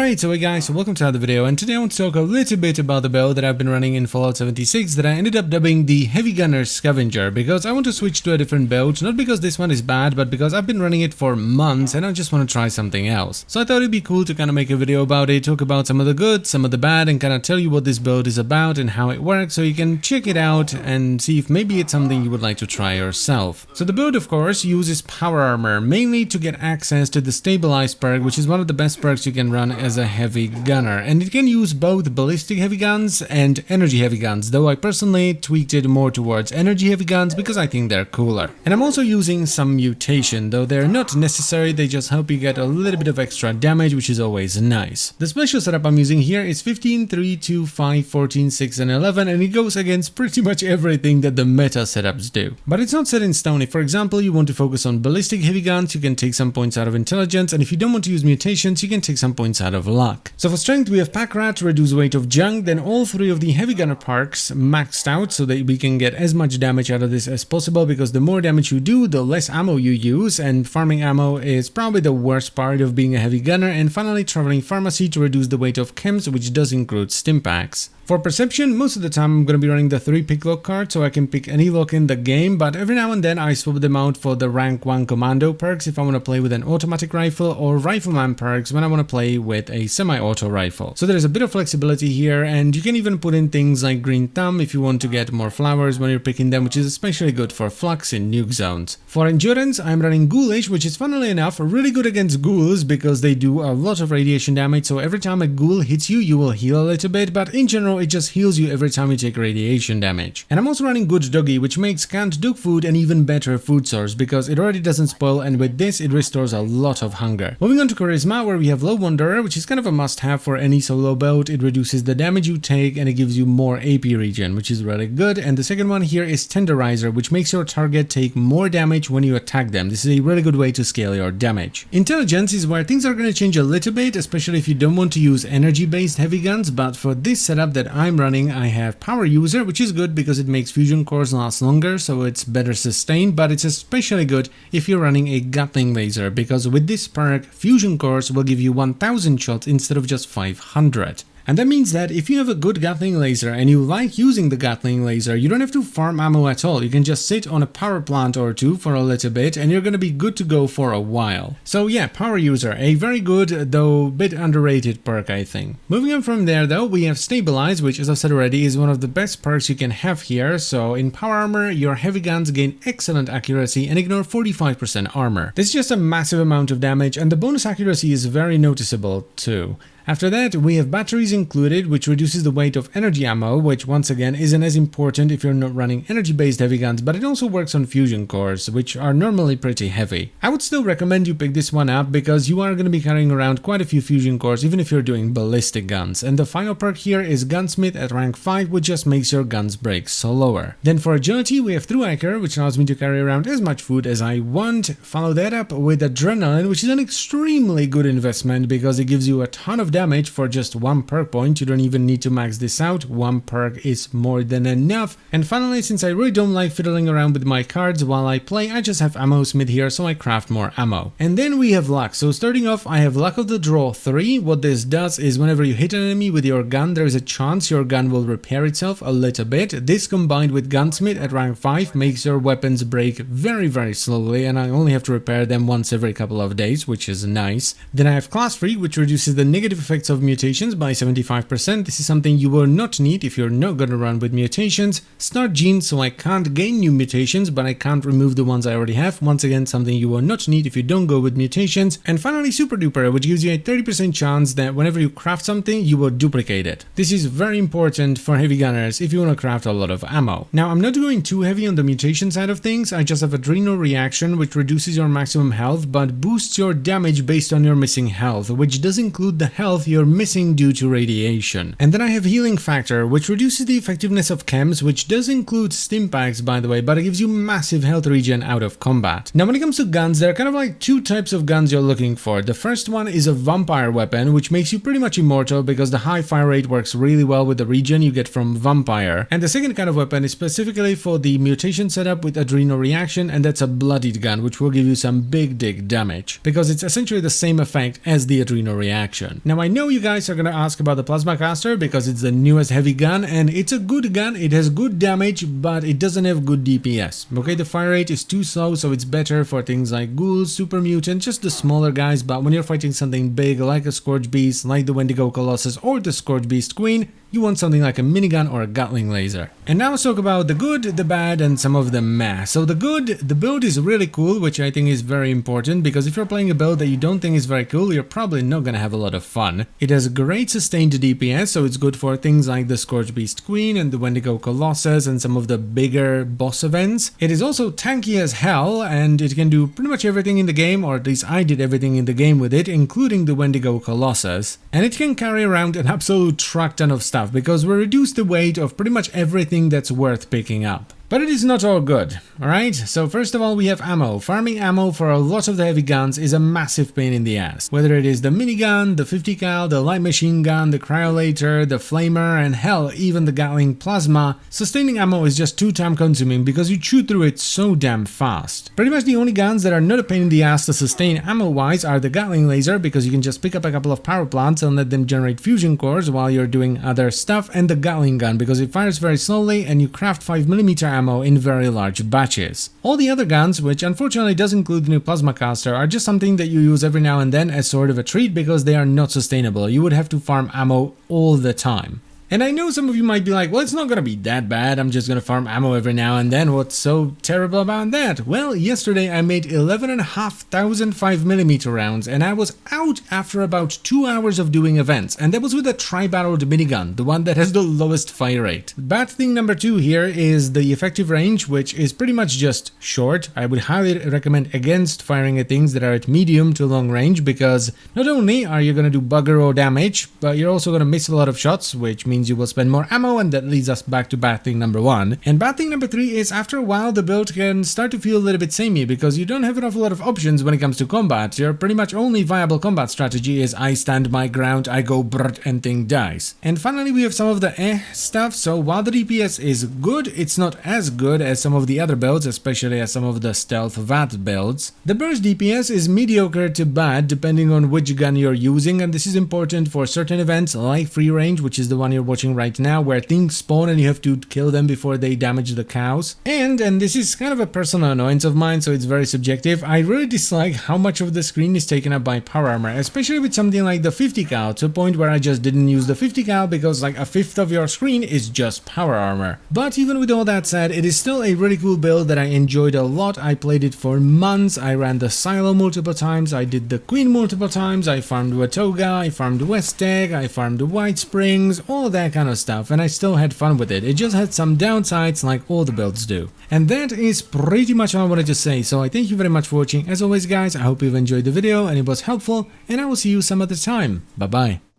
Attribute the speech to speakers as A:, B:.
A: Alright, so hey guys, so welcome to another video, and today I want to talk a little bit about the build that I've been running in Fallout 76 that I ended up dubbing the Heavy Gunner Scavenger, because I want to switch to a different build, not because this one is bad, but because I've been running it for months and I just want to try something else. So I thought it'd be cool to kind of make a video about it, talk about some of the good, some of the bad, and kind of tell you what this build is about and how it works, so you can check it out and see if maybe it's something you would like to try yourself. So the build, of course, uses power armor, mainly to get access to the stabilized perk, which is one of the best perks you can run as a heavy gunner, and it can use both ballistic heavy guns and energy heavy guns, though I personally tweaked it more towards energy heavy guns because I think they're cooler. And I'm also using some mutation, though they're not necessary, they just help you get a little bit of extra damage, which is always nice. The special setup I'm using here is 15, 3, 2, 5, 14, 6 and 11, and it goes against pretty much everything that the meta setups do. But it's not set in stone. If for example you want to focus on ballistic heavy guns, you can take some points out of intelligence, and if you don't want to use mutations, you can take some points out of luck. So for strength we have pack rat to reduce weight of junk, then all three of the heavy gunner perks maxed out so that we can get as much damage out of this as possible, because the more damage you do, the less ammo you use, and farming ammo is probably the worst part of being a heavy gunner. And finally, traveling pharmacy to reduce the weight of chems, which does include stim packs. For perception, most of the time I'm going to be running the 3 pick lock card, so I can pick any lock in the game, but every now and then I swap them out for the rank 1 commando perks if I want to play with an automatic rifle, or rifleman perks when I want to play with a semi-auto rifle. So there's a bit of flexibility here, and you can even put in things like green thumb if you want to get more flowers when you're picking them, which is especially good for flux in nuke zones. For endurance, I'm running ghoulish, which is funnily enough really good against ghouls because they do a lot of radiation damage, so every time a ghoul hits you, you will heal a little bit, but in general it just heals you every time you take radiation damage. And I'm also running good doggy, which makes canned dog food an even better food source because it already doesn't spoil, and with this it restores a lot of hunger. Moving on to charisma, where we have low wanderer, which is kind of a must-have for any solo build. It reduces the damage you take and it gives you more AP regen, which is really good. And the second one here is tenderizer, which makes your target take more damage when you attack them. This is a really good way to scale your damage. Intelligence is where things are going to change a little bit, especially if you don't want to use energy-based heavy guns, but for this setup that I'm running, I have power user, which is good because it makes fusion cores last longer, so it's better sustained, but it's especially good if you're running a gatling laser, because with this perk, fusion cores will give you 1000 shots instead of just 500. And that means that if you have a good Gatling laser and you like using the Gatling laser, you don't have to farm ammo at all. You can just sit on a power plant or two for a little bit and you're going to be good to go for a while. So yeah, power user, a very good though bit underrated perk, I think. Moving on from there though, we have stabilize, which as I said already is one of the best perks you can have here. So in power armor, your heavy guns gain excellent accuracy and ignore 45% armor. This is just a massive amount of damage, and the bonus accuracy is very noticeable too. After that, we have batteries included, which reduces the weight of energy ammo, which once again isn't as important if you're not running energy-based heavy guns, but it also works on fusion cores, which are normally pretty heavy. I would still recommend you pick this one up because you are going to be carrying around quite a few fusion cores, even if you're doing ballistic guns. And the final perk here is Gunsmith at rank 5, which just makes your guns break slower. Then for agility, we have Thru-Hiker, which allows me to carry around as much food as I want. Follow that up with Adrenaline, which is an extremely good investment because it gives you a ton of damage for just 1 perk point. You don't even need to max this out, 1 perk is more than enough. And finally, since I really don't like fiddling around with my cards while I play, I just have ammo smith here, so I craft more ammo. And then we have luck. So starting off, I have luck of the draw 3. What this does is whenever you hit an enemy with your gun, there is a chance your gun will repair itself a little bit. This combined with Gunsmith at rank 5 makes your weapons break very slowly, and I only have to repair them once every couple of days, which is nice. Then I have class free, which reduces the negative effects of mutations by 75%. This is something you will not need if you're not gonna run with mutations. Start gene, so I can't gain new mutations, but I can't remove the ones I already have. Once again, something you will not need if you don't go with mutations. And finally, super duper, which gives you a 30% chance that whenever you craft something, you will duplicate it. This is very important for heavy gunners if you want to craft a lot of ammo. Now, I'm not going too heavy on the mutation side of things. I just have adrenal reaction, which reduces your maximum health, but boosts your damage based on your missing health, which does include the health you're missing due to radiation. And then I have healing factor, which reduces the effectiveness of chems, which does include stim packs by the way, but it gives you massive health regen out of combat. Now when it comes to guns, there are kind of like 2 types of guns you're looking for. The first one is a vampire weapon, which makes you pretty much immortal because the high fire rate works really well with the regen you get from vampire. And the second kind of weapon is specifically for the mutation setup with adrenal reaction, and that's a bloodied gun, which will give you some big dig damage because it's essentially the same effect as the adrenal reaction. Now I know you guys are gonna ask about the plasma caster because it's the newest heavy gun, and it's a good gun, it has good damage, but it doesn't have good DPS. Okay, the fire rate is too slow, so it's better for things like ghouls, super mutants, just the smaller guys, but when you're fighting something big like a Scourge Beast, like the Wendigo Colossus or the Scourge Beast Queen, you want something like a minigun or a Gatling laser. And now let's talk about the good, the bad, and some of the meh. So the good, the build is really cool, which I think is very important, because if you're playing a build that you don't think is very cool, you're probably not gonna have a lot of fun. It has great sustained DPS, so it's good for things like the Scourge Beast Queen and the Wendigo Colossus and some of the bigger boss events. It is also tanky as hell, and it can do pretty much everything in the game, or at least I did everything in the game with it, including the Wendigo Colossus. And it can carry around an absolute truck ton of stuff, because we reduce the weight of pretty much everything that's worth picking up. But it is not all good, alright? So first of all, we have ammo. Farming ammo for a lot of the heavy guns is a massive pain in the ass. Whether it is the minigun, the 50 cal, the light machine gun, the cryolator, the flamer, and hell, even the Gatling plasma, sustaining ammo is just too time consuming because you chew through it so damn fast. Pretty much the only guns that are not a pain in the ass to sustain ammo wise are the Gatling laser, because you can just pick up a couple of power plants and let them generate fusion cores while you're doing other stuff, and the Gatling gun, because it fires very slowly and you craft 5mm ammo in very large batches. All the other guns, which unfortunately does include the new plasma caster, are just something that you use every now and then as sort of a treat, because they are not sustainable. You would have to farm ammo all the time. And I know some of you might be like, well, it's not gonna be that bad, I'm just gonna farm ammo every now and then, what's so terrible about that? Well, yesterday I made 11,500 5mm rounds, and I was out after about 2 hours of doing events, and that was with a tri-barreled minigun, the one that has the lowest fire rate. Bad thing number 2 here is the effective range, which is pretty much just short. I would highly recommend against firing at things that are at medium to long range, because not only are you gonna do bugger all damage, but you're also gonna miss a lot of shots, which means you will spend more ammo, and that leads us back to bad thing number 1. And bad thing number 3 is after a while the build can start to feel a little bit samey, because you don't have an awful lot of options when it comes to combat. Your pretty much only viable combat strategy is I stand my ground, I go brrrt, and thing dies. And finally we have some of the stuff. So while the DPS is good, it's not as good as some of the other builds, especially as some of the stealth VAT builds. The burst DPS is mediocre to bad depending on which gun you're using, and this is important for certain events like free range, which is the one you're watching right now, where things spawn and you have to kill them before they damage the cows. And this is kind of a personal annoyance of mine, so it's very subjective, I really dislike how much of the screen is taken up by power armor, especially with something like the 50 cal, to a point where I just didn't use the 50 cal because like a fifth of your screen is just power armor. But even with all that said, it is still a really cool build that I enjoyed a lot. I played it for months, I ran the silo multiple times, I did the queen multiple times, I farmed Watoga, I farmed West Egg, I farmed the White Springs, all that kind of stuff, and I still had fun with it. It just had some downsides like all the builds do. And that is pretty much all I wanted to say, so I thank you very much for watching. As always guys, I hope you've enjoyed the video and it was helpful, and I will see you some other time. Bye bye.